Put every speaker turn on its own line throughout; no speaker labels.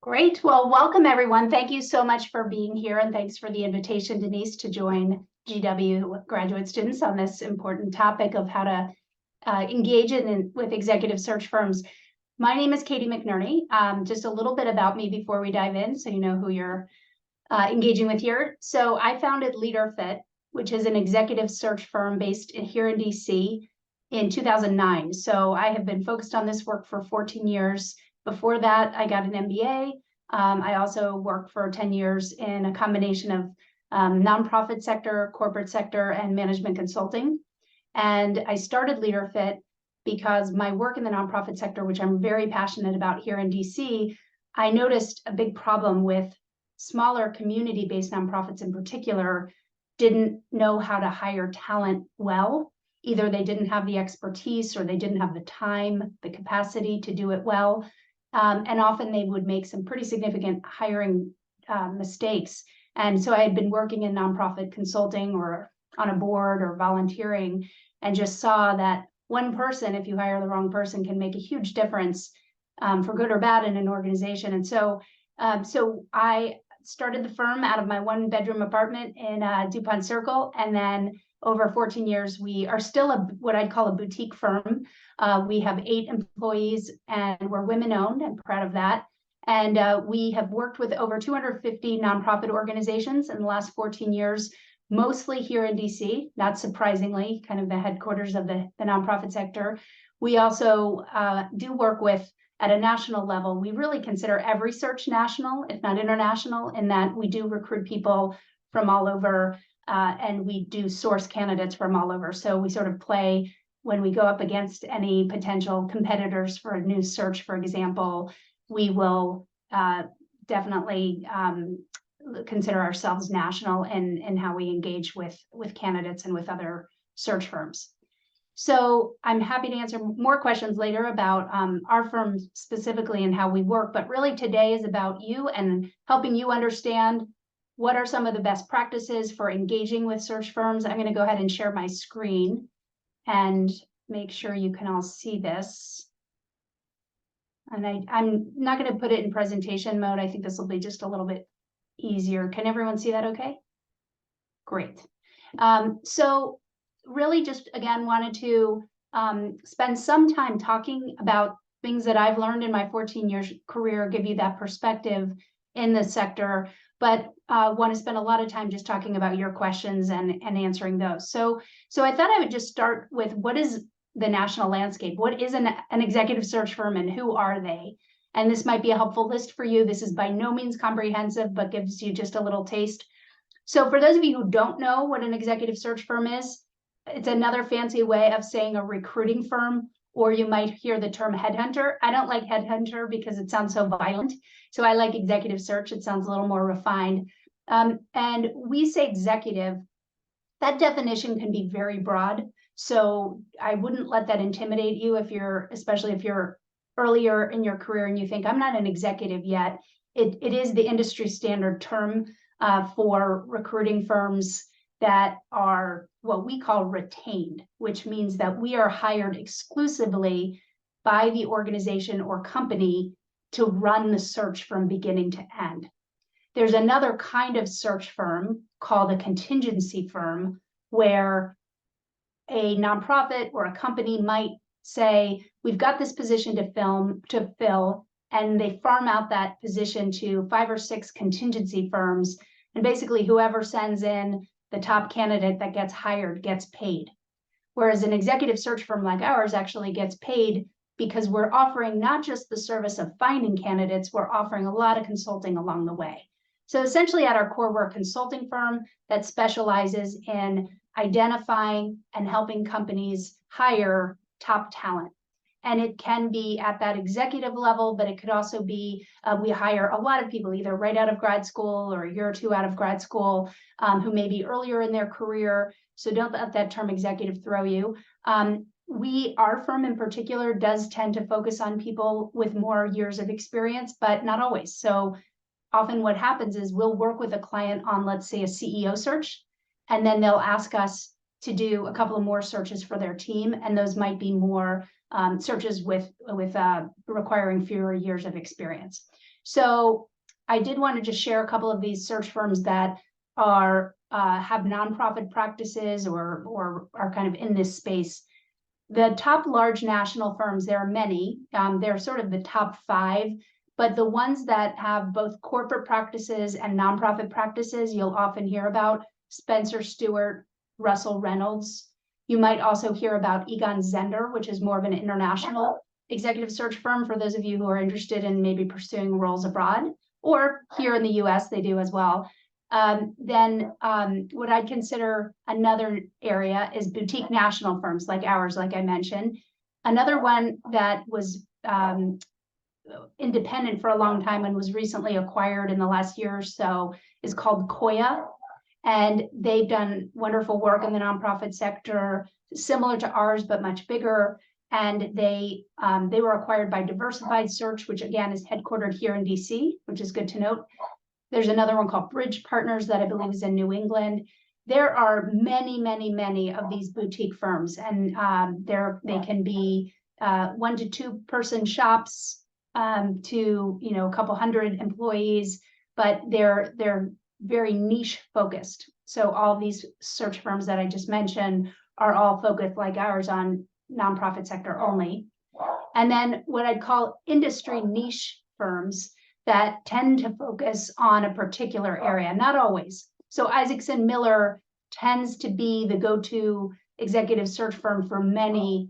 Great. Well, welcome everyone. Thank you so much for being here, and thanks for the invitation, Denise, to join GW graduate students on this important topic of how to engage with executive search firms. My name is Katie McNerney. Just a little bit about me before we dive in, so you know who you're engaging with here. So I founded LeaderFit, which is an executive search firm based here in DC in 2009. So I have been focused on this work for 14 years. Before that, I got an MBA. I also worked for 10 years in a combination of nonprofit sector, corporate sector, and management consulting. And I started LeaderFit because my work in the nonprofit sector, which I'm very passionate about here in DC, I noticed a big problem with smaller community-based nonprofits in particular didn't know how to hire talent well. Either they didn't have the expertise or they didn't have the time, the capacity to do it well. And often they would make some pretty significant hiring mistakes. And so I had been working in nonprofit consulting or on a board or volunteering, and just saw that one person, if you hire the wrong person, can make a huge difference for good or bad in an organization. And so I started the firm out of my one-bedroom apartment in DuPont Circle, and then over 14 years, we are still what I'd call a boutique firm. We have 8 employees, and we're women-owned. I'm proud of that. And we have worked with over 250 nonprofit organizations in the last 14 years, mostly here in DC, not surprisingly, kind of the headquarters of the nonprofit sector. We also do work with, at a national level, we really consider every search national, if not international, in that we do recruit people from all over, and we do source candidates from all over. So we sort of play when we go up against any potential competitors for a new search, for example, we will definitely consider ourselves national in how we engage with candidates and with other search firms. So I'm happy to answer more questions later about our firm specifically and how we work, but really today is about you and helping you understand what are some of the best practices for engaging with search firms. I'm going to go ahead and share my screen and make sure you can all see this. And I'm not going to put it in presentation mode. I think this will be just a little bit easier. Can everyone see that okay? Great. So really just, again, wanted to spend some time talking about things that I've learned in my 14 years career, give you that perspective in the sector, but want to spend a lot of time just talking about your questions and answering those. So I thought I would just start with what is the national landscape? What is an executive search firm and who are they? And this might be a helpful list for you. This is by no means comprehensive, but gives you just a little taste. So for those of you who don't know what an executive search firm is, it's another fancy way of saying a recruiting firm, or you might hear the term headhunter. I don't like headhunter because it sounds so violent. So I like executive search. It sounds a little more refined. And we say executive. That definition can be very broad. So I wouldn't let that intimidate you especially if you're earlier in your career and you think, I'm not an executive yet. It is the industry standard term for recruiting firms that are what we call retained, which means that we are hired exclusively by the organization or company to run the search from beginning to end. There's another kind of search firm called a contingency firm, where a nonprofit or a company might say, we've got this position to fill, and they farm out that position to 5 or 6 contingency firms. And basically whoever sends in the top candidate that gets hired gets paid. Whereas an executive search firm like ours actually gets paid because we're offering not just the service of finding candidates, we're offering a lot of consulting along the way. So essentially at our core, we're a consulting firm that specializes in identifying and helping companies hire top talent. And it can be at that executive level, but it could also be, we hire a lot of people either right out of grad school or a year or two out of grad school who may be earlier in their career. So don't let that term executive throw you. Our firm in particular does tend to focus on people with more years of experience, but not always. So often what happens is we'll work with a client on, let's say, a CEO search, and then they'll ask us to do a couple of more searches for their team. And those might be more searches with requiring fewer years of experience. So I did want to just share a couple of these search firms that are have nonprofit practices or are kind of in this space. The top large national firms, there are many, they're sort of the top 5, but the ones that have both corporate practices and nonprofit practices, you'll often hear about Spencer Stuart, Russell Reynolds. You might also hear about Egon Zehnder, which is more of an international executive search firm for those of you who are interested in maybe pursuing roles abroad, or here in the US, they do as well. Then what I'd consider another area is boutique national firms like ours, like I mentioned. Another one that was independent for a long time and was recently acquired in the last year or so is called Koya. And they've done wonderful work in the nonprofit sector, similar to ours, but much bigger. And they were acquired by Diversified Search, which again is headquartered here in DC, which is good to note. There's another one called Bridge Partners that I believe is in New England. There are many, many, many of these boutique firms, and they can be 1 to 2 person shops to a couple hundred employees, but they're very niche focused. So all these search firms that I just mentioned are all focused like ours on nonprofit sector only. And then what I'd call industry niche firms that tend to focus on a particular area, not always. So Isaacson Miller tends to be the go-to executive search firm for many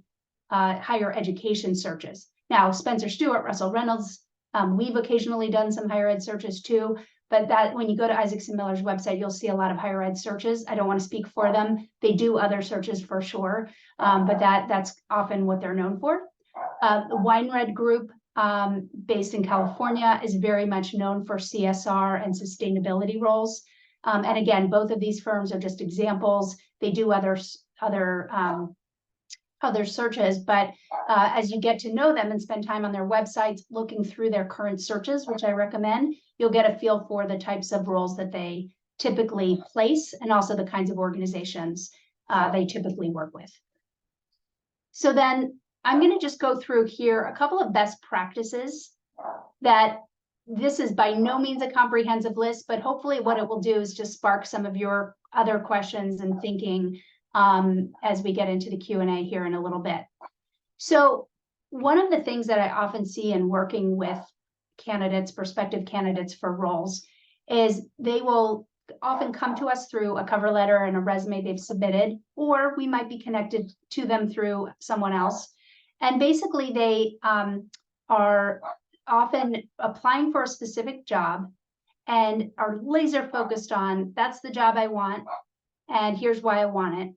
higher education searches. Now, Spencer Stuart, Russell Reynolds, we've occasionally done some higher ed searches too, but that when you go to Isaacson Miller's website, you'll see a lot of higher ed searches. I don't want to speak for them. They do other searches for sure, but that's often what they're known for. The Weinred Group, based in California, is very much known for CSR and sustainability roles. And again, both of these firms are just examples. They do other searches, but as you get to know them and spend time on their websites, looking through their current searches, which I recommend, you'll get a feel for the types of roles that they typically place and also the kinds of organizations they typically work with. So then I'm going to just go through here a couple of best practices that this is by no means a comprehensive list, but hopefully what it will do is just spark some of your other questions and thinking as we get into the Q&A here in a little bit. So one of the things that I often see in working with candidates, prospective candidates for roles, is they will often come to us through a cover letter and a resume they've submitted, or we might be connected to them through someone else. And basically they are often applying for a specific job and are laser focused on, that's the job I want, and here's why I want it.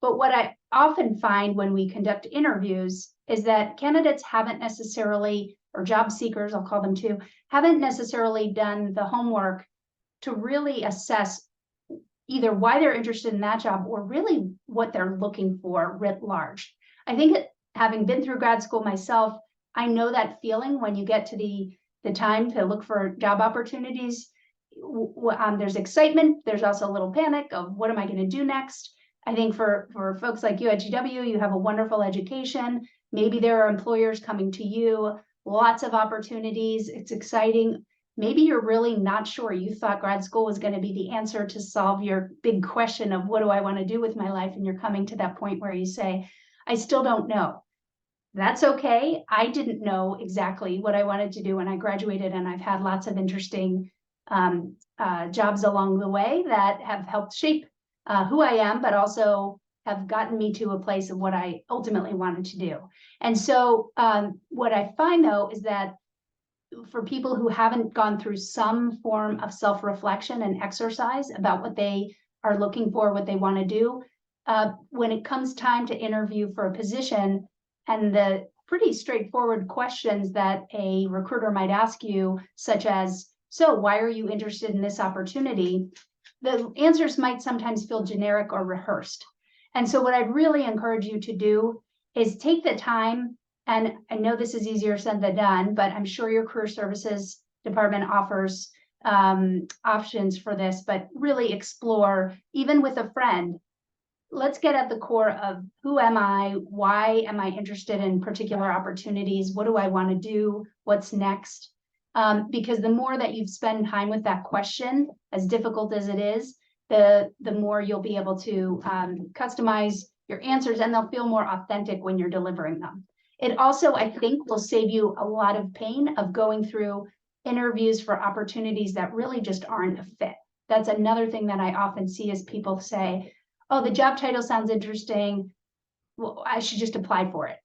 But what I often find when we conduct interviews is that candidates haven't necessarily, or job seekers, I'll call them too, haven't necessarily done the homework to really assess either why they're interested in that job or really what they're looking for writ large. I think having been through grad school myself, I know that feeling when you get to the time to look for job opportunities. There's excitement. There's also a little panic of what am I going to do next? I think for folks like you at GW, you have a wonderful education. Maybe there are employers coming to you, lots of opportunities. It's exciting. Maybe you're really not sure. You thought grad school was going to be the answer to solve your big question of what do I want to do with my life? And you're coming to that point where you say, I still don't know. That's okay. I didn't know exactly what I wanted to do when I graduated, and I've had lots of interesting jobs along the way that have helped shape who I am, but also have gotten me to a place of what I ultimately wanted to do. And so what I find though is that for people who haven't gone through some form of self-reflection and exercise about what they are looking for, what they want to do, when it comes time to interview for a position and the pretty straightforward questions that a recruiter might ask you, such as, so why are you interested in this opportunity? The answers might sometimes feel generic or rehearsed. And so what I'd really encourage you to do is take the time, and I know this is easier said than done, but I'm sure your career services department offers options for this, but really explore, even with a friend, let's get at the core of who am I? Why am I interested in particular opportunities? What do I want to do? What's next? because the more that you spend time with that question, as difficult as it is, the more you'll be able to customize your answers, and they'll feel more authentic when you're delivering them. It also, I think, will save you a lot of pain of going through interviews for opportunities that really just aren't a fit. That's another thing that I often see is people say, oh, the job title sounds interesting. Well, I should just apply for it.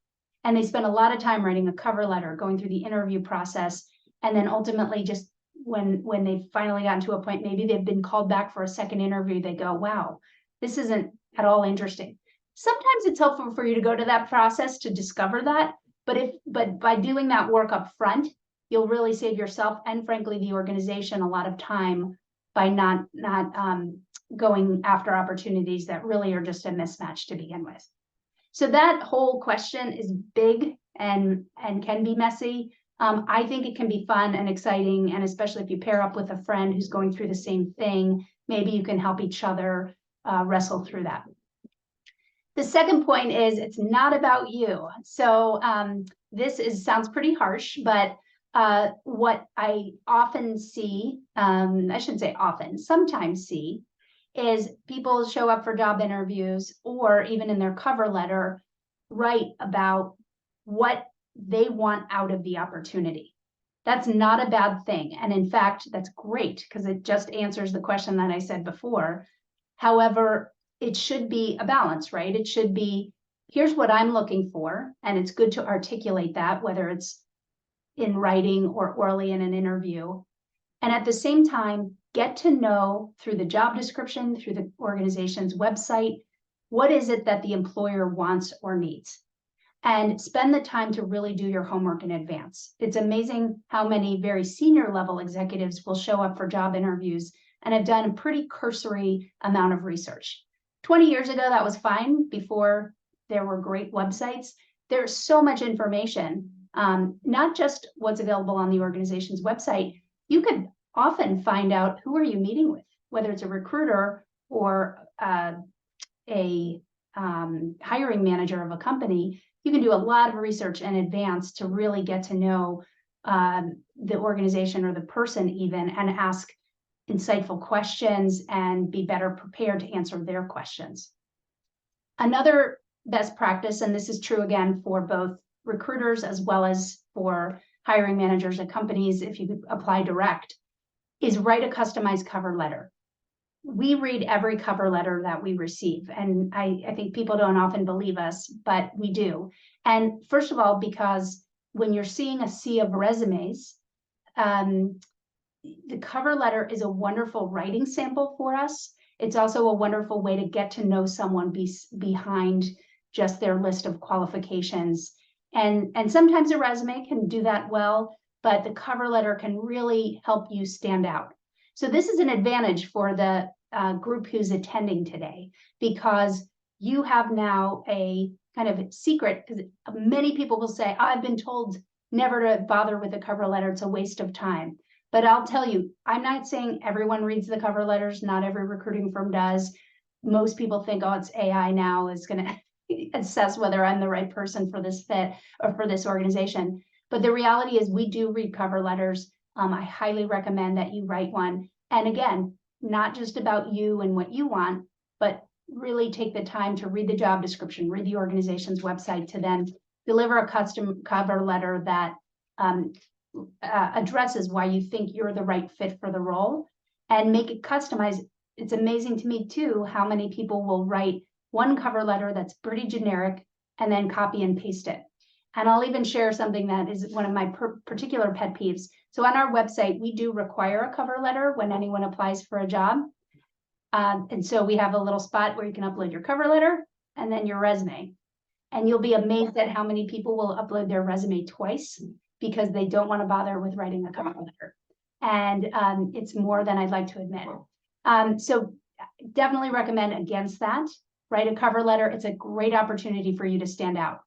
And they spend a lot of time writing a cover letter, going through the interview process, and then ultimately just when they've finally gotten to a point, maybe they've been called back for a second interview, they go, wow, this isn't at all interesting. Sometimes it's helpful for you to go to that process to discover that, but by doing that work up front, you'll really save yourself and frankly the organization a lot of time by not going after opportunities that really are just a mismatch to begin with. So that whole question is big and can be messy. I think it can be fun and exciting, and especially if you pair up with a friend who's going through the same thing, maybe you can help each other wrestle through that. The second point is it's not about you. So this sounds pretty harsh, but what I often see, I shouldn't say often, sometimes see, is people show up for job interviews or even in their cover letter, write about what they want out of the opportunity. That's not a bad thing. And in fact, that's great because it just answers the question that I said before. However, it should be a balance, right? It should be, here's what I'm looking for. And it's good to articulate that, whether it's in writing or orally in an interview. And at the same time, get to know through the job description, through the organization's website, what is it that the employer wants or needs? And spend the time to really do your homework in advance. It's amazing how many very senior level executives will show up for job interviews and have done a pretty cursory amount of research. 20 years ago, that was fine before there were great websites. There's so much information, not just what's available on the organization's website. You could often find out who are you meeting with, whether it's a recruiter or a hiring manager of a company. You can do a lot of research in advance to really get to know the organization or the person even, and ask insightful questions and be better prepared to answer their questions. Another best practice, and this is true again for both recruiters as well as for hiring managers at companies, if you apply direct, is write a customized cover letter. We read every cover letter that we receive, and I think people don't often believe us, but we do. And first of all, because when you're seeing a sea of resumes, the cover letter is a wonderful writing sample for us. It's also a wonderful way to get to know someone behind just their list of qualifications. And sometimes a resume can do that well, but the cover letter can really help you stand out. So this is an advantage for the group who's attending today, because you have now a kind of secret, because many people will say, I've been told never to bother with a cover letter, it's a waste of time. But I'll tell you, I'm not saying everyone reads the cover letters, not every recruiting firm does. Most people think, oh, it's AI now is going to assess whether I'm the right person for this fit or for this organization. But the reality is we do read cover letters. I highly recommend that you write one. And again, not just about you and what you want, but really take the time to read the job description, read the organization's website, to then deliver a custom cover letter that addresses why you think you're the right fit for the role, and make it customized. It's amazing to me too, how many people will write one cover letter that's pretty generic and then copy and paste it. And I'll even share something that is one of my particular pet peeves. So on our website, we do require a cover letter when anyone applies for a job. And so we have a little spot where you can upload your cover letter and then your resume. And you'll be amazed at how many people will upload their resume twice because they don't want to bother with writing a cover letter. And it's more than I'd like to admit. So definitely recommend against that. Write a cover letter. It's a great opportunity for you to stand out.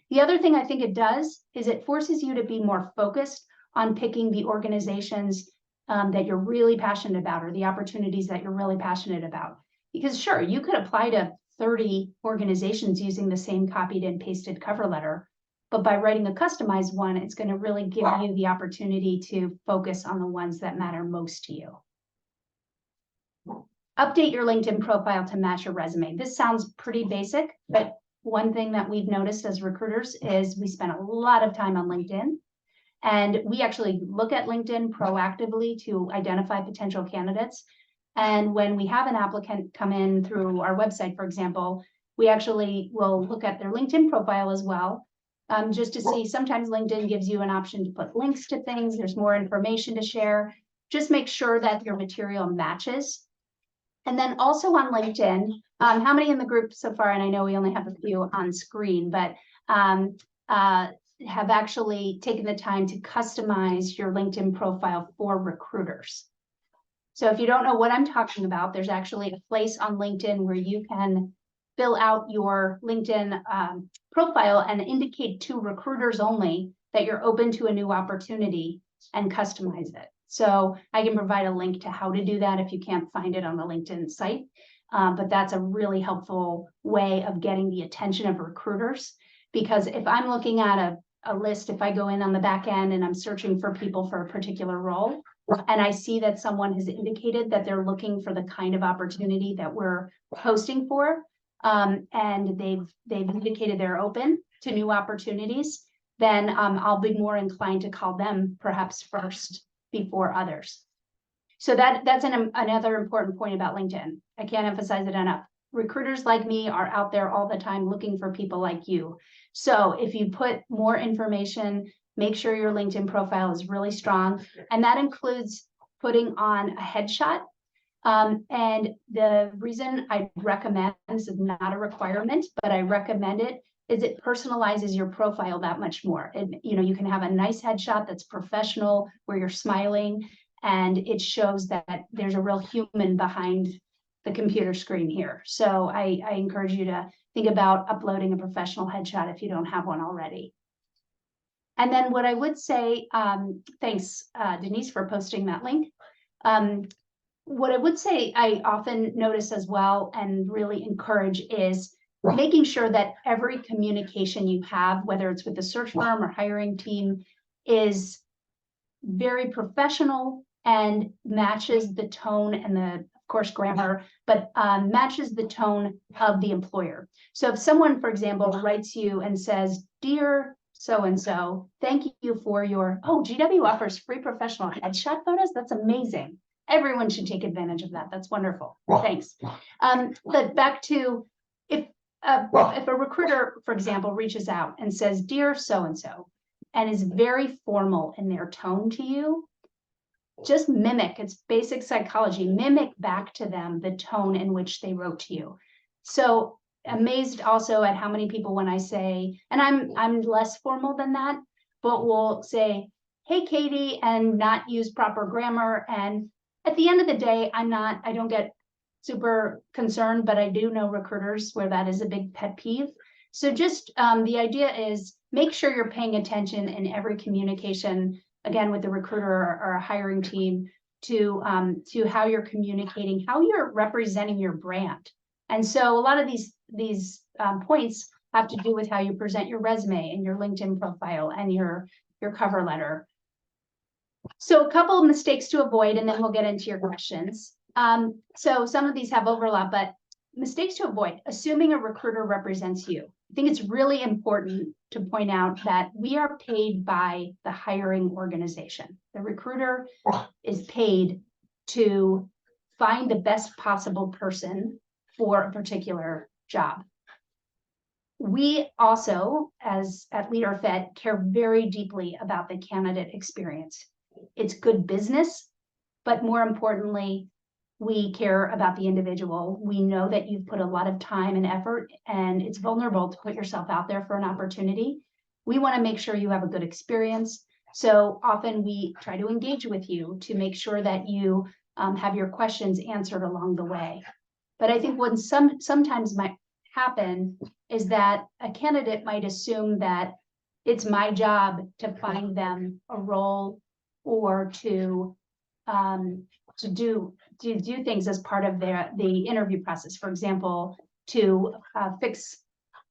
The other thing I think it does is it forces you to be more focused on picking the organizations that you're really passionate about, or the opportunities that you're really passionate about. Because sure, you could apply to 30 organizations using the same copied and pasted cover letter, But by writing a customized one, it's going to really give you the opportunity to focus on the ones that matter most to you. Update your LinkedIn profile to match your resume. This sounds pretty basic, but one thing that we've noticed as recruiters is we spend a lot of time on LinkedIn, and we actually look at LinkedIn proactively to identify potential candidates. And when we have an applicant come in through our website, for example, we actually will look at their LinkedIn profile as well, just to see. Sometimes LinkedIn gives you an option to put links to things. There's more information to share. Just make sure that your material matches. And then also on LinkedIn, how many in the group so far, and I know we only have a few on screen, but have actually taken the time to customize your LinkedIn profile for recruiters? So if you don't know what I'm talking about, there's actually a place on LinkedIn where you can fill out your LinkedIn profile and indicate to recruiters only that you're open to a new opportunity and customize it. So I can provide a link to how to do that if you can't find it on the LinkedIn site. But that's a really helpful way of getting the attention of recruiters. Because if I'm looking at a list, if I go in on the back end and I'm searching for people for a particular role, and I see that someone has indicated that they're looking for the kind of opportunity that we're posting for, and they've indicated they're open to new opportunities, then I'll be more inclined to call them perhaps first before others. So that's another important point about LinkedIn. I can't emphasize it enough. Recruiters like me are out there all the time looking for people like you. So if you put more information, make sure your LinkedIn profile is really strong. And that includes putting on a headshot. And the reason I recommend, this is not a requirement, but I recommend it, is it personalizes your profile that much more. You can have a nice headshot that's professional, where you're smiling, and it shows that there's a real human behind the computer screen here. So I encourage you to think about uploading a professional headshot if you don't have one already. And then what I would say, thanks, Denise, for posting that link. What I would say I often notice as well and really encourage is making sure that every communication you have, whether it's with the search firm or hiring team, is very professional and matches the tone and of course, grammar, but matches the tone of the employer. So if someone, for example, writes you and says, "Dear so-and-so, thank you for your," oh, GW offers free professional headshot photos. That's amazing. Everyone should take advantage of that. That's wonderful. Thanks. But back to if a recruiter, for example, reaches out and says, "Dear so-and-so," and is very formal in their tone to you, just mimic. It's basic psychology. Mimic back to them the tone in which they wrote to you. So amazed also at how many people, when I say, and I'm less formal than that, but will say, "Hey, Katie," and not use proper grammar. And at the end of the day, I don't get super concerned, but I do know recruiters where that is a big pet peeve. So just the idea is make sure you're paying attention in every communication, again, with the recruiter or a hiring team, to how you're communicating, how you're representing your brand. And so a lot of these points have to do with how you present your resume and your LinkedIn profile and your cover letter. So a couple of mistakes to avoid, and then we'll get into your questions. So some of these have overlap, but mistakes to avoid: assuming a recruiter represents you. I think it's really important to point out that we are paid by the hiring organization. The recruiter is paid to find the best possible person for a particular job. We also, as at LeaderFit, care very deeply about the candidate experience. It's good business, but more importantly, we care about the individual. We know that you've put a lot of time and effort, and it's vulnerable to put yourself out there for an opportunity. We want to make sure you have a good experience. So often we try to engage with you to make sure that you have your questions answered along the way. But I think what sometimes might happen is that a candidate might assume that it's my job to find them a role or to do things as part of the interview process. For example, to fix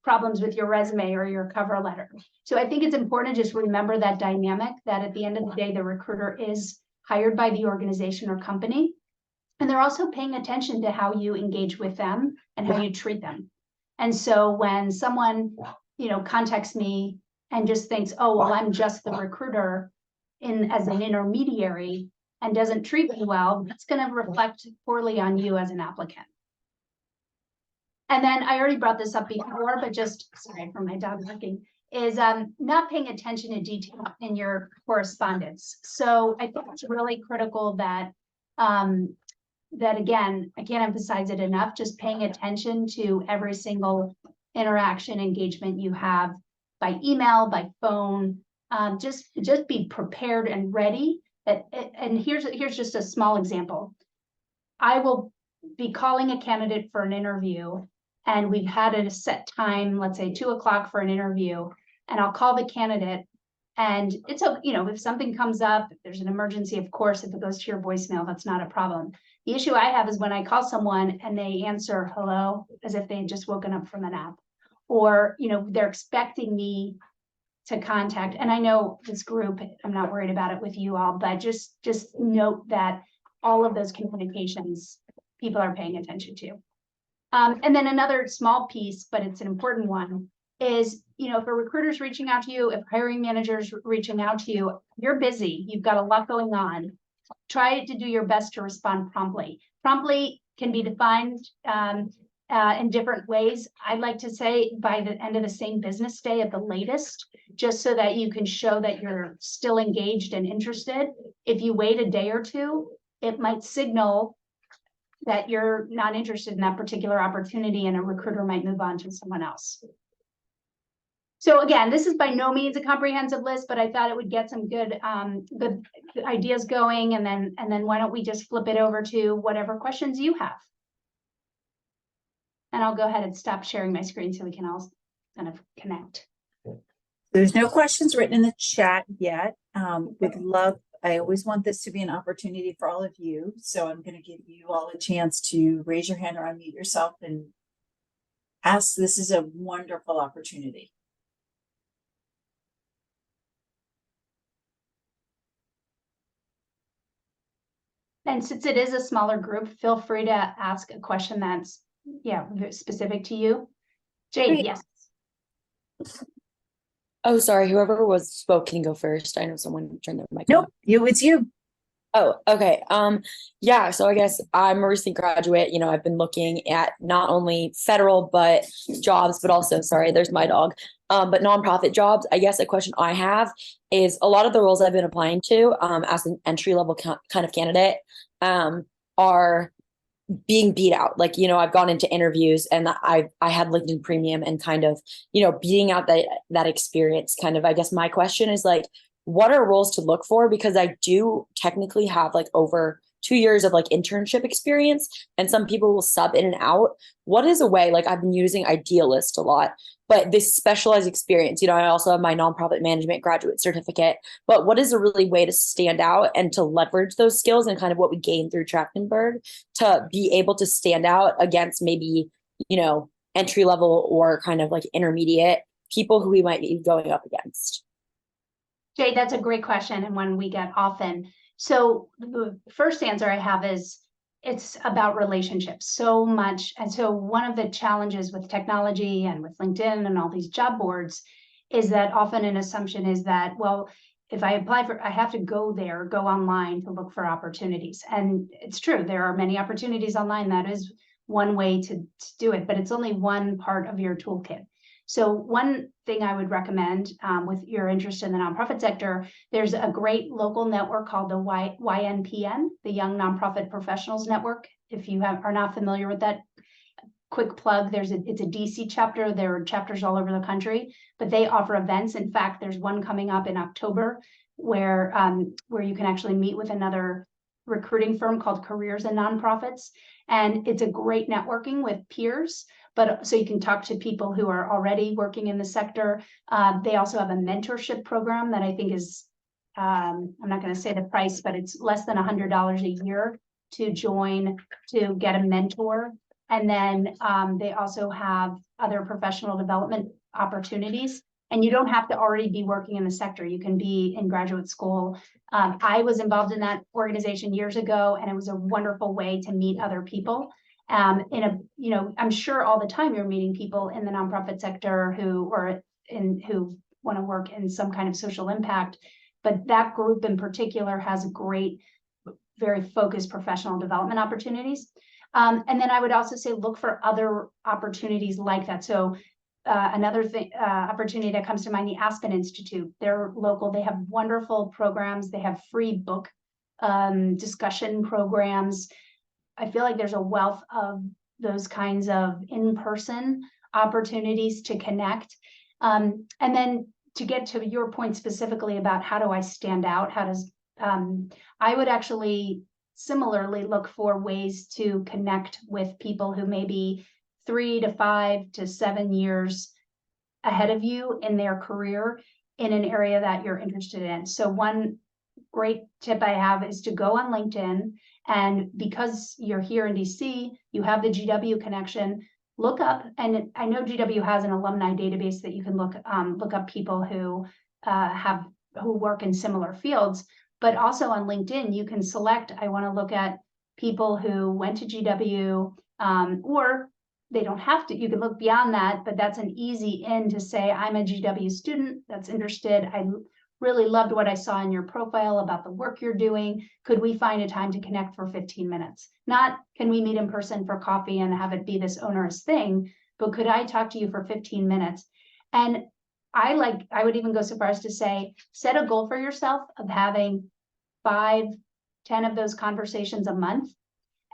problems with your resume or your cover letter. So I think it's important to just remember that dynamic, that at the end of the day, the recruiter is hired by the organization or company. And they're also paying attention to how you engage with them and how you treat them. And so when someone, contacts me and just thinks, oh, well, I'm just the recruiter as an intermediary and doesn't treat me well, that's going to reflect poorly on you as an applicant. And then I already brought this up before, but just, sorry for my dog barking, is not paying attention to detail in your correspondence. So I think it's really critical that, that again, I can't emphasize it enough, just paying attention to every single interaction engagement you have by email, by phone, just be prepared and ready. And here's just a small example. I will be calling a candidate for an interview, and we've had a set time, let's say 2 o'clock for an interview, and I'll call the candidate, and it's, if something comes up, if there's an emergency, of course, if it goes to your voicemail, that's not a problem. The issue I have is when I call someone and they answer hello, as if they had just woken up from a nap, or, they're expecting me to contact. And I know this group, I'm not worried about it with you all, but just note that all of those communications people are paying attention to. And then another small piece, but it's an important one, is, if a recruiter's reaching out to you, if hiring managers reaching out to you, you're busy, you've got a lot going on. Try to do your best to respond promptly. Promptly can be defined in different ways. I'd like to say by the end of the same business day at the latest, just so that you can show that you're still engaged and interested. If you wait a day or two, it might signal that you're not interested in that particular opportunity and a recruiter might move on to someone else. So again, this is by no means a comprehensive list, but I thought it would get some good ideas going. And then why don't we just flip it over to whatever questions you have. And I'll go ahead and stop sharing my screen so we can all kind of connect.
There's no questions written in the chat yet. I always want this to be an opportunity for all of you. So I'm going to give you all a chance to raise your hand or unmute yourself and ask. This is a wonderful opportunity.
And since it is a smaller group, feel free to ask a question that's, specific to you. Jade,
Great.
yes.
Oh, sorry. Whoever spoke can go first. I know someone turned their mic
Nope,
on.
it's you.
Oh, okay. Yeah, so I guess I'm a recent graduate. I've been looking at not only federal but jobs, but also, sorry, there's my dog, but nonprofit jobs. I guess a question I have is a lot of the roles I've been applying to as an entry-level kind of candidate are being beat out. Like, I've gone into interviews and I had LinkedIn Premium and kind of, beating out that experience. Kind of, I guess my question is like, what are roles to look for? Because I do technically have like over 2 years of like internship experience, and some people will sub in and out. What is a way, like I've been using Idealist a lot, but this specialized experience, I also have my nonprofit management graduate certificate, but what is a really way to stand out and to leverage those skills and kind of what we gained through Trachtenberg to be able to stand out against maybe, entry level or kind of like intermediate people who we might be going up against?
Jade, that's a great question and one we get often. So the first answer I have is it's about relationships so much. And so one of the challenges with technology and with LinkedIn and all these job boards is that often an assumption is that, well, if I apply I have to go online to look for opportunities. And it's true, there are many opportunities online. That is one way to do it, but it's only one part of your toolkit. So one thing I would recommend with your interest in the nonprofit sector, there's a great local network called the YNPN, the Young Nonprofit Professionals Network. If you are not familiar with that, quick plug, it's a DC chapter. There are chapters all over the country, but they offer events. In fact, there's one coming up in October where you can actually meet with another recruiting firm called Careers in Nonprofits. And it's a great networking with peers, but so you can talk to people who are already working in the sector. They also have a mentorship program that I think is, I'm not going to say the price, but it's less than $100 a year to join, to get a mentor And then they also have other professional development opportunities. And you don't have to already be working in the sector. You can be in graduate school. I was involved in that organization years ago, and it was a wonderful way to meet other people. I'm sure all the time you're meeting people in the nonprofit sector who want to work in some kind of social impact. But that group in particular has great, very focused professional development opportunities. And then I would also say, look for other opportunities like that. So another thing, opportunity that comes to mind, the Aspen Institute. They're local. They have wonderful programs. They have free book discussion programs. I feel like there's a wealth of those kinds of in-person opportunities to connect. And then to get to your point specifically about how do I stand out? I would actually similarly look for ways to connect with people who may be 3 to 5 to 7 years ahead of you in their career in an area that you're interested in. So one great tip I have is to go on LinkedIn, and because you're here in DC, you have the GW connection, look up, and I know GW has an alumni database that you can look up people who work in similar fields, but also on LinkedIn, you can select, I want to look at people who went to GW, or they don't have to, you can look beyond that, but that's an easy in to say, I'm a GW student that's interested. I really loved what I saw in your profile about the work you're doing. Could we find a time to connect for 15 minutes? Not, can we meet in person for coffee and have it be this onerous thing, but could I talk to you for 15 minutes? And I would even go so far as to say, set a goal for yourself of having 5, 10 of those conversations a month.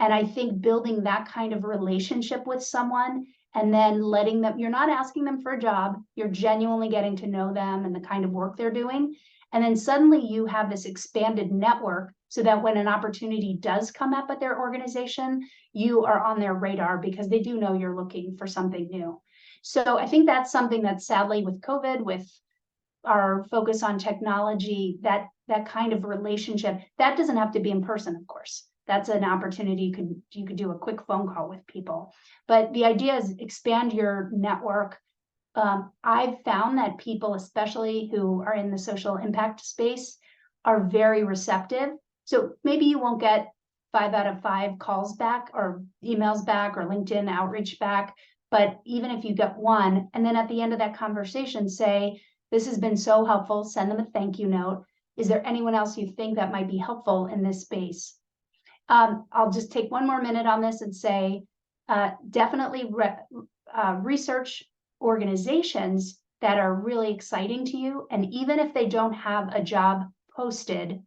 And I think building that kind of relationship with someone and then letting them, you're not asking them for a job, you're genuinely getting to know them and the kind of work they're doing. And then suddenly you have this expanded network so that when an opportunity does come up at their organization, you are on their radar because they do know you're looking for something new. So I think that's something that sadly with COVID, with our focus on technology, that kind of relationship, that doesn't have to be in person, of course. That's an opportunity. You could do a quick phone call with people, but the idea is expand your network. I've found that people, especially who are in the social impact space, are very receptive. So maybe you won't get 5 out of 5 calls back or emails back or LinkedIn outreach back, but even if you get one, and then at the end of that conversation, say, this has been so helpful, send them a thank you note. Is there anyone else you think that might be helpful in this space? I'll just take one more minute on this and say, definitely research organizations that are really exciting to you. And even if they don't have a job posted,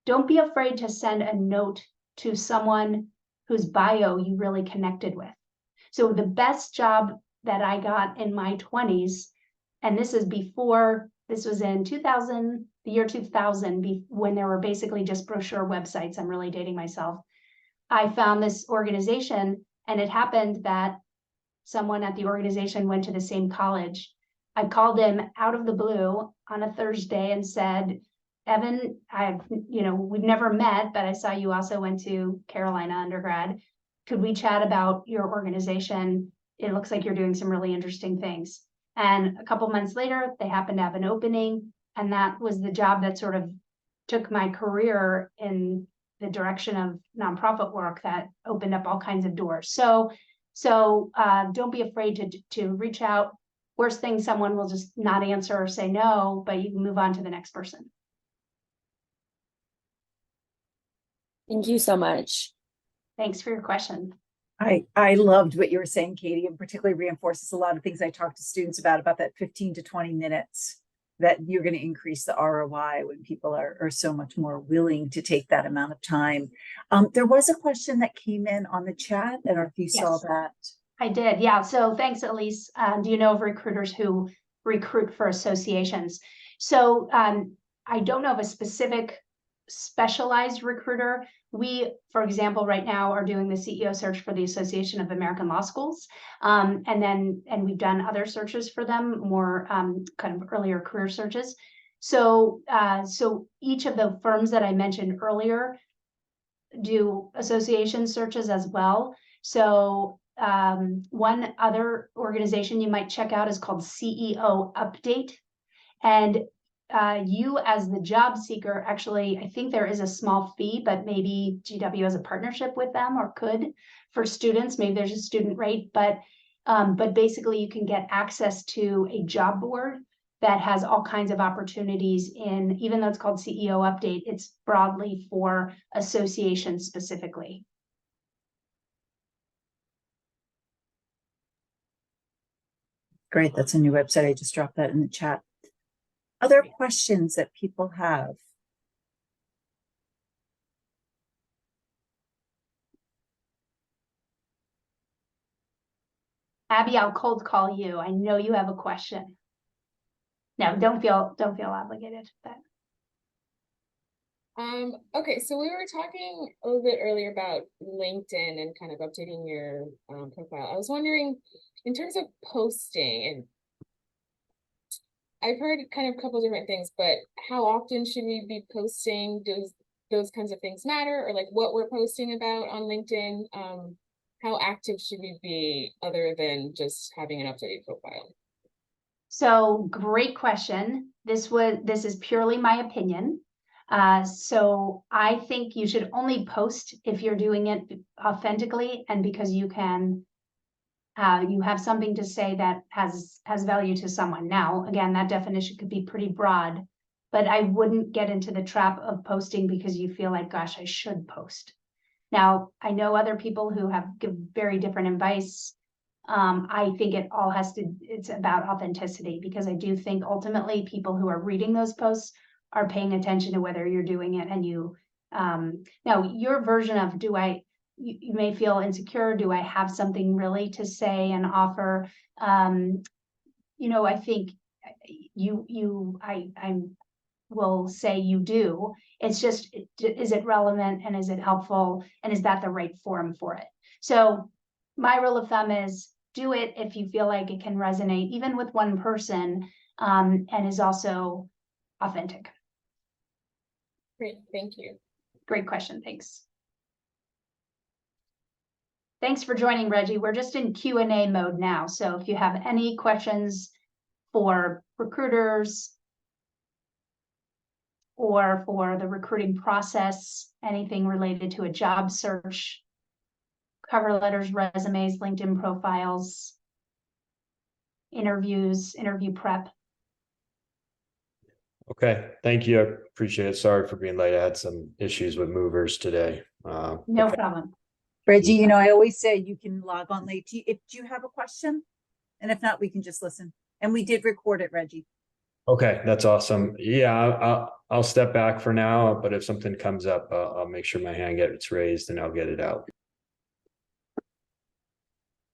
don't be afraid to send a note to someone whose bio you really connected with. So the best job that I got in my 20s, and this is before, this was in 2000, the year 2000, when there were basically just brochure websites. I'm really dating myself. I found this organization, and it happened that someone at the organization went to the same college. I called him out of the blue on a Thursday and said, Evan, we've never met, but I saw you also went to Carolina undergrad. Could we chat about your organization? It looks like you're doing some really interesting things. And a couple months later, they happened to have an opening. And that was the job that sort of took my career in the direction of nonprofit work that opened up all kinds of doors. So don't be afraid to reach out. Worst thing, someone will just not answer or say no, but you can move on to the next person.
Thank you so much.
Thanks for your question.
I loved what you were saying, Katie, and particularly reinforces a lot of things I talk to students about that 15 to 20 minutes that you're going to increase the ROI when people are so much more willing to take that amount of time. There was a question that came in on the chat. I don't know if you saw that.
I did. Yeah. So thanks, Elise. Do you know of recruiters who recruit for associations? So I don't know of a specific specialized recruiter. We, for example, right now are doing the CEO search for the Association of American Law Schools. And we've done other searches for them, more kind of earlier career searches. So each of the firms that I mentioned earlier do association searches as well. So one other organization you might check out is called CEO Update. And you as the job seeker, actually, I think there is a small fee, but maybe GW has a partnership with them or could for students. Maybe there's a student rate, but basically you can get access to a job board that has all kinds of opportunities in, even though it's called CEO Update, it's broadly for associations specifically.
Great, that's a new website. I just dropped that in the chat. Other questions that people have?
Abby, I'll cold call you. I know you have a question. No, don't feel obligated. But
Okay, so we were talking a little bit earlier about LinkedIn and kind of updating your profile. I was wondering, in terms of posting, and I've heard kind of a couple different things, but how often should we be posting? Does those kinds of things matter, or like what we're posting about on LinkedIn? How active should we be other than just having an updated profile?
so great question. This is purely my opinion. So I think you should only post if you're doing it authentically and because you can, you have something to say that has value to someone. Now, again, that definition could be pretty broad, but I wouldn't get into the trap of posting because you feel like, gosh, I should post. Now, I know other people who give very different advice. I think it's about authenticity, because I do think ultimately people who are reading those posts are paying attention to whether you're doing it. And now your version of you may feel insecure. Do I have something really to say and offer? I think I will say you do. It's just, is it relevant and is it helpful and is that the right forum for it? So my rule of thumb is do it if you feel like it can resonate even with one person, and is also authentic.
Great, thank you.
Great question, thanks. Thanks for joining, Reggie. We're just in Q&A mode now. So if you have any questions for recruiters or for the recruiting process, anything related to a job search, cover letters, resumes, LinkedIn profiles, interviews, interview prep.
Okay, thank you. I appreciate it. Sorry for being late. I had some issues with movers today.
No problem.
Reggie, I always say you can log on late. Do you have a question? And if not, we can just listen. And we did record it, Reggie.
Okay, that's awesome. Yeah, I'll step back for now, but if something comes up, I'll make sure my hand gets raised and I'll get it out.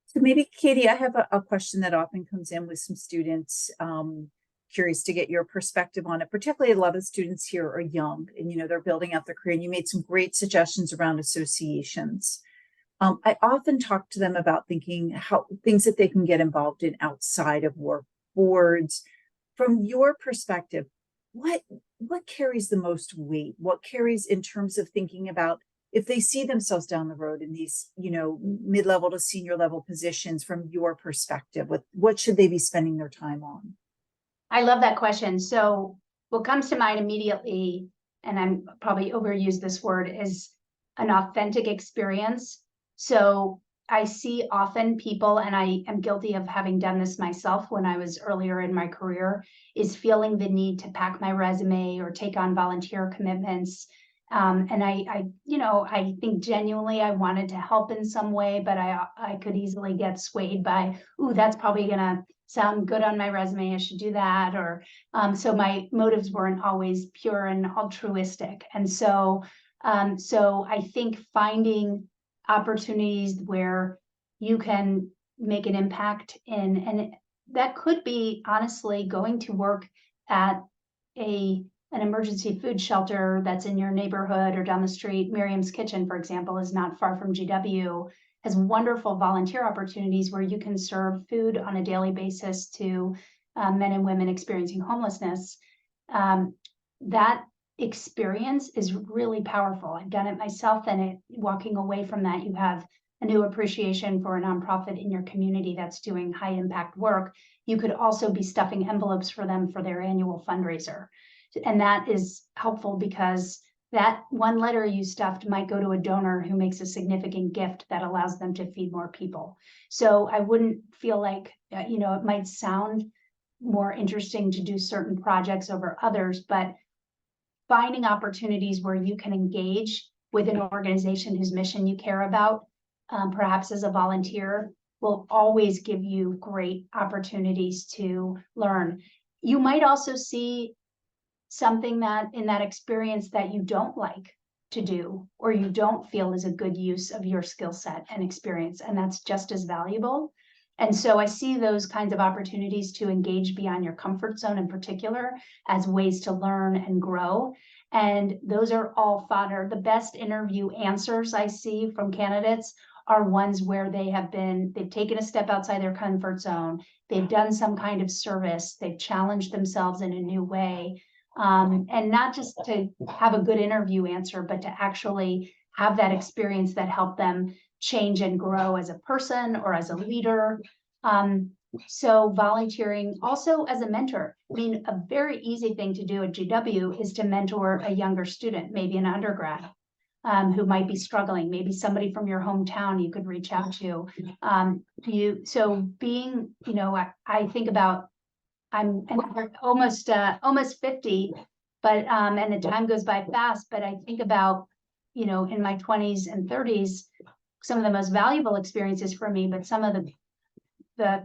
So maybe, Katie, I have a question that often comes in with some students. Curious to get your perspective on it. Particularly, a lot of students here are young and, they're building out their career. And you made some great suggestions around associations. I often talk to them about thinking how things that they can get involved in outside of work, boards. From your perspective, what carries the most weight? What carries in terms of thinking about if they see themselves down the road in these, mid-level to senior level positions from your perspective, what should they be spending their time on?
I love that question. So what comes to mind immediately, and I'm probably overuse this word, is an authentic experience. So I see often people, and I am guilty of having done this myself when I was earlier in my career, is feeling the need to pack my resume or take on volunteer commitments. And I think genuinely I wanted to help in some way, but I could easily get swayed by, ooh, that's probably gonna sound good on my resume, I should do that. Or so my motives weren't always pure and altruistic. And so I think finding opportunities where you can make an impact and that could be honestly going to work at an emergency food shelter that's in your neighborhood or down the street. Miriam's Kitchen, for example, is not far from GW, has wonderful volunteer opportunities where you can serve food on a daily basis to men and women experiencing homelessness. That experience is really powerful. I've done it myself, and walking away from that, you have a new appreciation for a nonprofit in your community that's doing high impact work, you could also be stuffing envelopes for them for their annual fundraiser. And that is helpful because that one letter you stuffed might go to a donor who makes a significant gift that allows them to feed more people. So I wouldn't feel like, it might sound more interesting to do certain projects over others, but finding opportunities where you can engage with an organization whose mission you care about, perhaps as a volunteer, will always give you great opportunities to learn. You might also see something that in that experience that you don't like to do, or you don't feel is a good use of your skill set and experience, and that's just as valuable. And so I see those kinds of opportunities to engage beyond your comfort zone in particular as ways to learn and grow. And those are all fodder. The best interview answers I see from candidates are ones where they've taken a step outside their comfort zone. They've done some kind of service. They've challenged themselves in a new way. And not just to have a good interview answer, but to actually have that experience that helped them change and grow as a person or as a leader. So volunteering also as a mentor. I mean, a very easy thing to do at GW is to mentor a younger student, maybe an undergrad, who might be struggling, maybe somebody from your hometown you could reach out to. I think about, I'm almost 50, but and the time goes by fast, but I think about, in my 20s and 30s, some of the most valuable experiences for me, but some of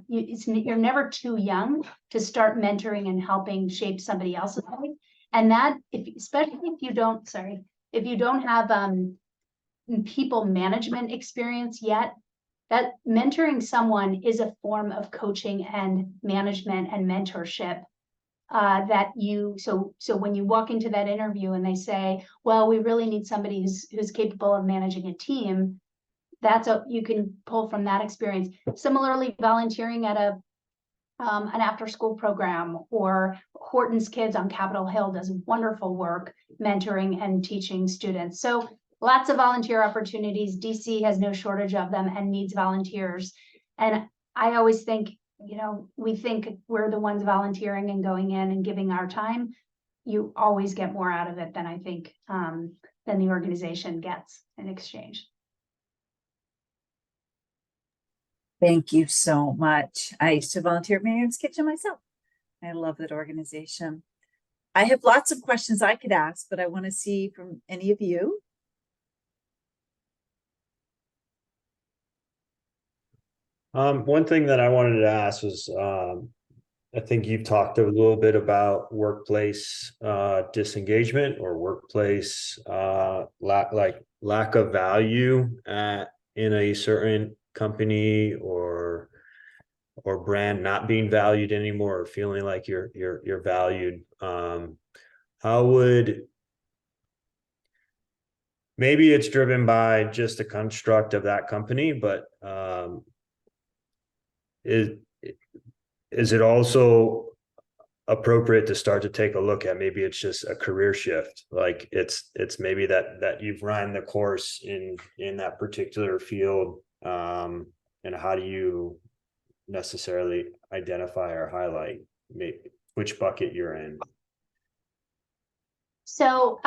you're never too young to start mentoring and helping shape somebody else's life. And that, especially if you don't have people management experience yet, that mentoring someone is a form of coaching and management and mentorship. So when you walk into that interview and they say, well, we really need somebody who's capable of managing a team, you can pull from that experience. Similarly, volunteering at an after school program, or Horton's Kids on Capitol Hill does wonderful work mentoring and teaching students. So lots of volunteer opportunities. DC has no shortage of them and needs volunteers. And I always think, we think we're the ones volunteering and going in and giving our time. You always get more out of it than I think than the organization gets in exchange.
Thank you so much. I used to volunteer at Miriam's Kitchen myself. I love that organization. I have lots of questions I could ask, but I want to see from any of you.
One thing that I wanted to ask was, I think you've talked a little bit about workplace disengagement or workplace lack of value in a certain company or brand not being valued anymore, or feeling like you're valued. How would, maybe it's driven by just the construct of that company, but is it also appropriate to start to take a look at, maybe it's just a career shift, like it's maybe that you've run the course in that particular field, and how do you necessarily identify or highlight which bucket you're in?
So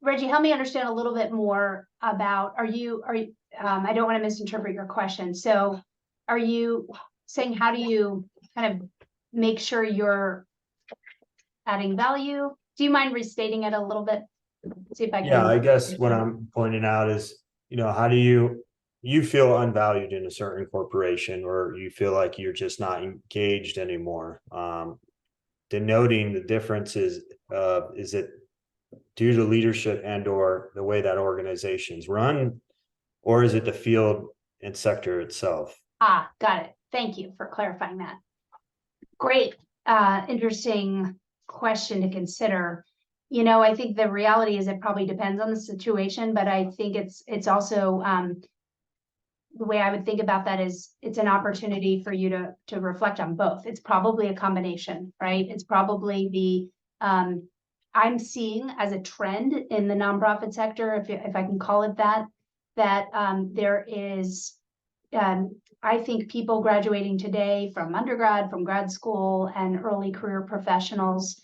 Reggie, help me understand a little bit more about, I don't want to misinterpret your question. So are you saying, how do you kind of make sure you're adding value? Do you mind restating it a little bit? See if I can.
Yeah, I guess what I'm pointing out is, how do you feel unvalued in a certain corporation, or you feel like you're just not engaged anymore? Denoting the differences, is it due to leadership and or the way that organizations run, or is it the field and sector itself?
Got it. Thank you for clarifying that. Great, interesting question to consider. I think the reality is it probably depends on the situation, but I think it's also the way I would think about that is it's an opportunity for you to reflect on both. It's probably a combination, right? It's probably I'm seeing as a trend in the nonprofit sector, if I can call it that there is I think people graduating today from undergrad, from grad school, and early career professionals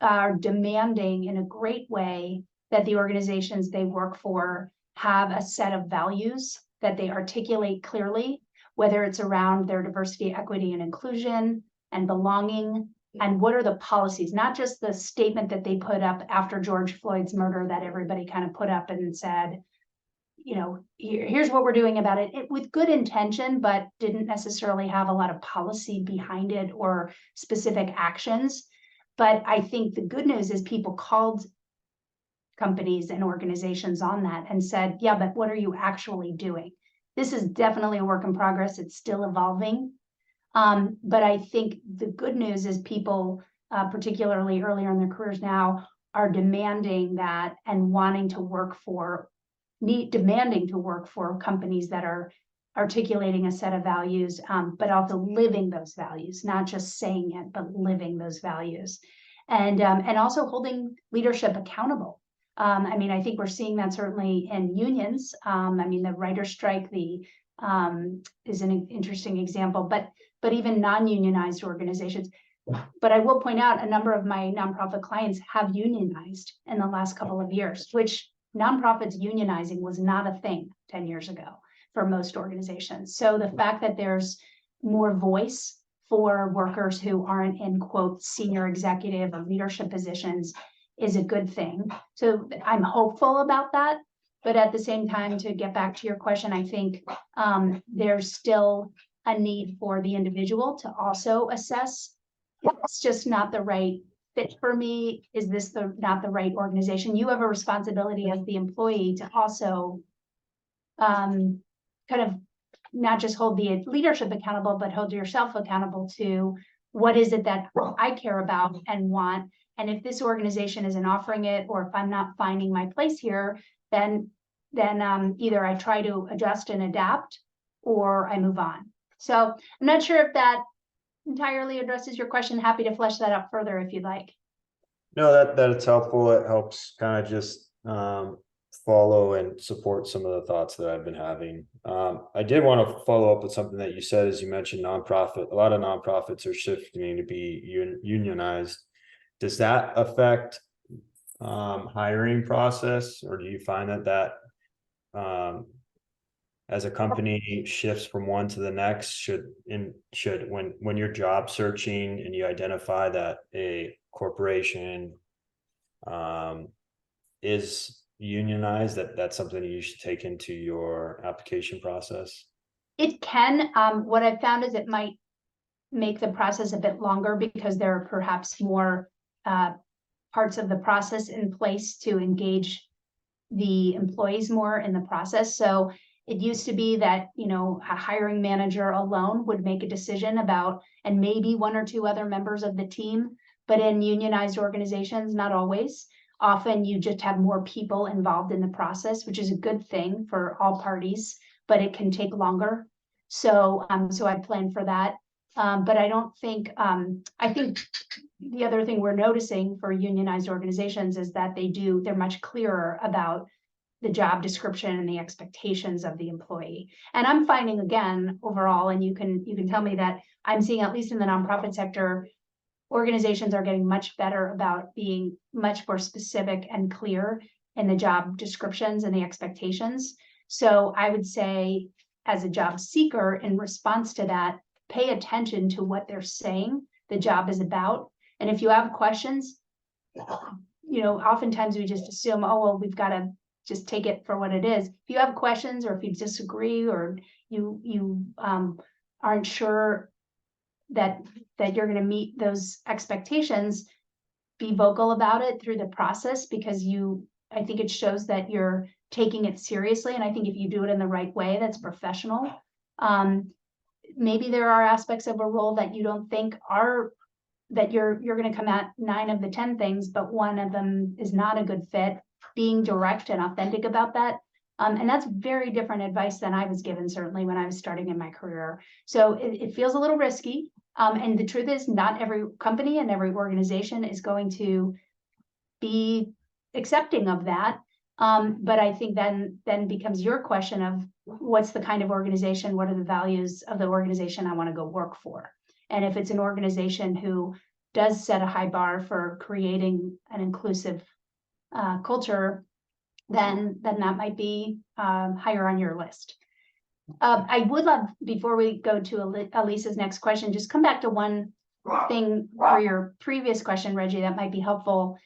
are demanding in a great way that the organizations they work for have a set of values that they articulate clearly, whether it's around their diversity, equity, and inclusion and belonging, and what are the policies, not just the statement that they put up after George Floyd's murder that everybody kind of put up and said, you know, here's what we're doing about it, with good intention, but didn't necessarily have a lot of policy behind it or specific actions. But I think the good news is people called companies and organizations on that and said, yeah, but what are you actually doing? This is definitely a work in progress. It's still evolving. But I think the good news is people, particularly earlier in their careers now, are demanding that and wanting to work for, demanding to work for companies that are articulating a set of values, but also living those values, not just saying it, but living those values. And also holding leadership accountable. I mean, I think we're seeing that certainly in unions. I mean, the writer's strike, is an interesting example, but even non-unionized organizations. But I will point out a number of my nonprofit clients have unionized in the last couple of years, which nonprofits unionizing was not a thing 10 years ago for most organizations. So the fact that there's more voice for workers who aren't in, quote, senior executive or leadership positions is a good thing. So I'm hopeful about that. But at the same time, to get back to your question, I think there's still a need for the individual to also assess, it's just not the right fit for me. Is this not the right organization? You have a responsibility as the employee to also kind of not just hold the leadership accountable, but hold yourself accountable to what is it that I care about and want. And if this organization isn't offering it, or if I'm not finding my place here, then either I try to adjust and adapt, or I move on. So I'm not sure if that entirely addresses your question. Happy to flesh that out further if you'd like.
No, that's helpful. It helps kind of just follow and support some of the thoughts that I've been having. I did want to follow up with something that you said, as you mentioned, nonprofit. A lot of nonprofits are shifting to be unionized. Does that affect hiring process, or do you find that as a company shifts from one to the next, should when you're job searching and you identify that a corporation is unionized, that's something you should take into your application process?
It can. What I've found is it might make the process a bit longer because there are perhaps more parts of the process in place to engage the employees more in the process. So it used to be that, you know, a hiring manager alone would make a decision about, and maybe one or two other members of the team, but in unionized organizations, not always. Often you just have more people involved in the process, which is a good thing for all parties, but it can take longer. So, so I plan for that. But I don't think, I think the other thing we're noticing for unionized organizations is that they're much clearer about the job description and the expectations of the employee. And I'm finding, again, overall, and you can tell me that I'm seeing, at least in the nonprofit sector, organizations are getting much better about being much more specific and clear in the job descriptions and the expectations. So I would say, as a job seeker, in response to that, pay attention to what they're saying the job is about. And if you have questions, you know, oftentimes we just assume, oh, well, we've got to just take it for what it is. If you have questions, or if you disagree, or you aren't sure that you're going to meet those expectations, be vocal about it through the process, because I think it shows that you're taking it seriously. And I think if you do it in the right way, that's professional. Maybe there are aspects of a role that you don't think are, that you're going to come at 9 of the 10 things, but one of them is not a good fit. Being direct and authentic about that. And that's very different advice than I was given, certainly when I was starting in my career. So it feels a little risky. And the truth is, not every company and every organization is going to be accepting of that. But I think then becomes your question of what's the kind of organization, what are the values of the organization I want to go work for? And if it's an organization who does set a high bar for creating an inclusive culture, then that might be higher on your list. I would love, before we go to Elisa's next question, just come back to one thing for your previous question, Reggie, that might be helpful.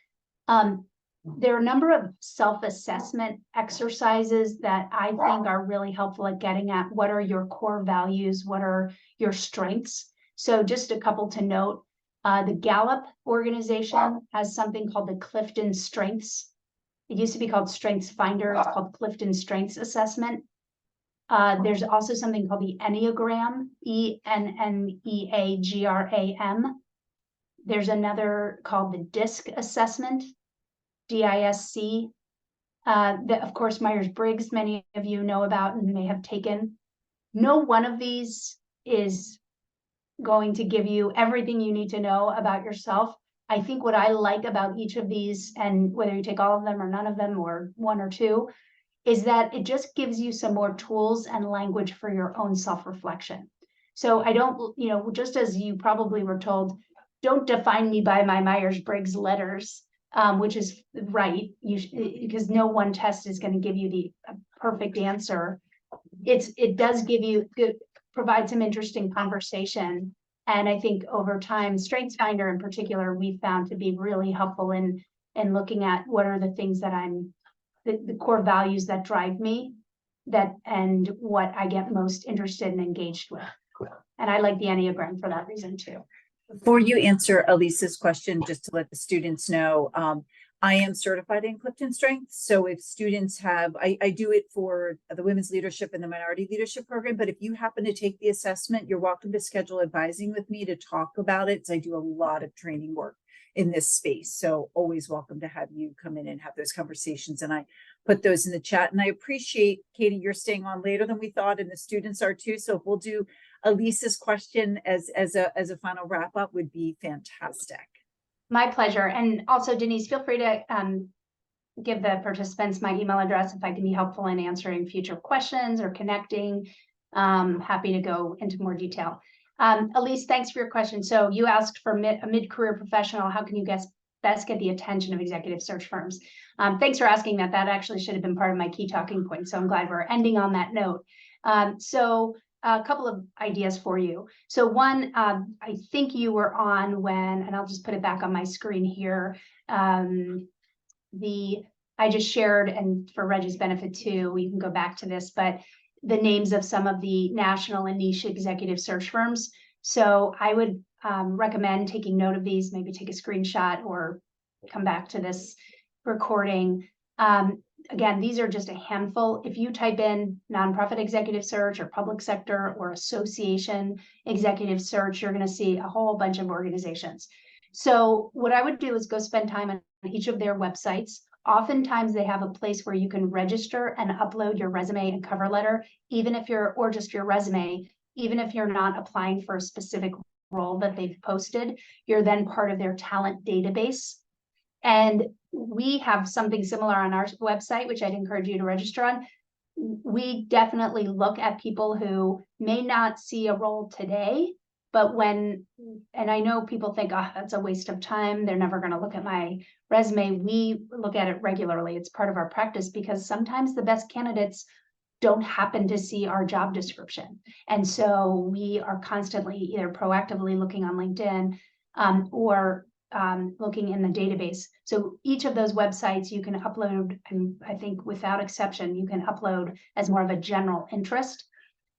There are a number of self-assessment exercises that I think are really helpful at getting at what are your core values, what are your strengths. So just a couple to note, the Gallup organization has something called the Clifton Strengths. It used to be called Strengths Finder, it's called Clifton Strengths Assessment. There's also something called the Enneagram, ENNEAGRAM. There's another called the DISC Assessment, DISC. Of course, Myers-Briggs, many of you know about and may have taken. No one of these is going to give you everything you need to know about yourself. I think what I like about each of these, and whether you take all of them or none of them or one or two, is that it just gives you some more tools and language for your own self-reflection. So I don't, just as you probably were told, don't define me by my Myers-Briggs letters, which is right, because no one test is going to give you the perfect answer. It does give you provide some interesting conversation. And I think over time, StrengthsFinder in particular, we found to be really helpful in looking at what are the things that the core values that drive me, and what I get most interested and engaged with. And I like the Enneagram for that reason too.
Before you answer Elisa's question, just to let the students know, I am certified in Clifton Strengths. So if students have, I do it for the Women's Leadership and the Minority Leadership Program, but if you happen to take the assessment, you're welcome to schedule advising with me to talk about it, because I do a lot of training work in this space. So always welcome to have you come in and have those conversations. And I put those in the chat. And I appreciate, Katie, you're staying on later than we thought, and the students are too. So if we'll do Elisa's question as a final wrap up would be fantastic.
My pleasure. And also, Denise, feel free to give the participants my email address if I can be helpful in answering future questions or connecting. Happy to go into more detail. Elise, thanks for your question. So you asked for a mid-career professional, how can you best get the attention of executive search firms? Thanks for asking that. That actually should have been part of my key talking point. So I'm glad we're ending on that note. So a couple of ideas for you. So one, I think you were on when, and I'll just put it back on my screen here. I just shared, and for Reggie's benefit too, we can go back to this, but the names of some of the national and niche executive search firms. So I would recommend taking note of these, maybe take a screenshot or come back to this recording. Again, these are just a handful. If you type in nonprofit executive search or public sector or association executive search, you're going to see a whole bunch of organizations. So what I would do is go spend time on each of their websites. Oftentimes they have a place where you can register and upload your resume and cover letter, or just your resume, even if you're not applying for a specific role that they've posted, you're then part of their talent database. And we have something similar on our website, which I'd encourage you to register on. We definitely look at people who may not see a role today, but and I know people think, oh, that's a waste of time, they're never going to look at my resume. We look at it regularly. It's part of our practice, because sometimes the best candidates don't happen to see our job description. And so we are constantly either proactively looking on LinkedIn or looking in the database. So each of those websites you can upload, and I think without exception, you can upload as more of a general interest.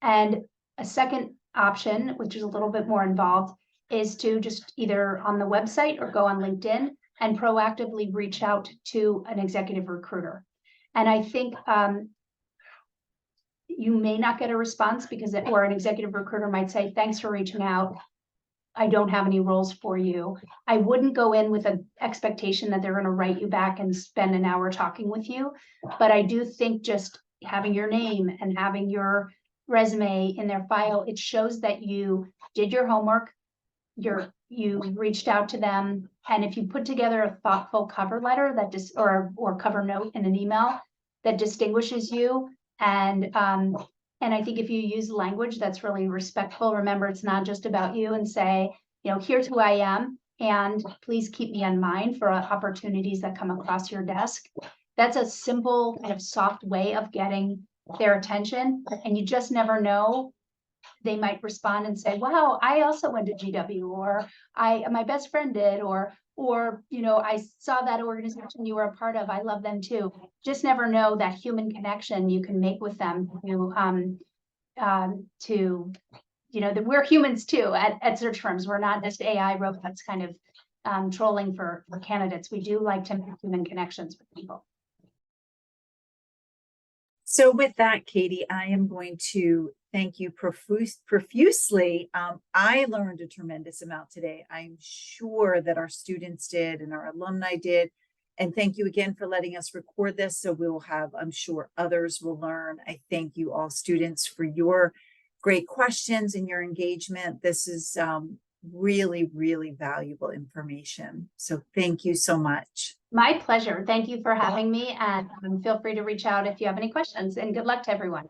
And a second option, which is a little bit more involved, is to just either on the website or go on LinkedIn and proactively reach out to an executive recruiter. And I think you may not get a response or an executive recruiter might say, thanks for reaching out, I don't have any roles for you. I wouldn't go in with an expectation that they're going to write you back and spend an hour talking with you. But I do think just having your name and having your resume in their file, it shows that you did your homework, you reached out to them, And if you put together a thoughtful cover letter that just, or cover note in an email that distinguishes you, and I think if you use language that's really respectful, remember, it's not just about you, and say, you know, here's who I am, and please keep me in mind for opportunities that come across your desk. That's a simple kind of soft way of getting their attention, and you just never know. They might respond and say, wow, I also went to GW, or my best friend did, or, you know, I saw that organization you were a part of. I love them too. Just never know that human connection you can make with them to, you know, that we're humans too at search firms. We're not just AI robots kind of trolling for candidates. We do like to make human connections with people.
So with that, Katie, I am going to thank you profusely. I learned a tremendous amount today. I'm sure that our students did and our alumni did. And thank you again for letting us record this. So we will have, I'm sure others will learn. I thank you all students for your great questions and your engagement. This is really, really valuable information. So thank you so much.
My pleasure. Thank you for having me, and feel free to reach out if you have any questions, and good luck to everyone.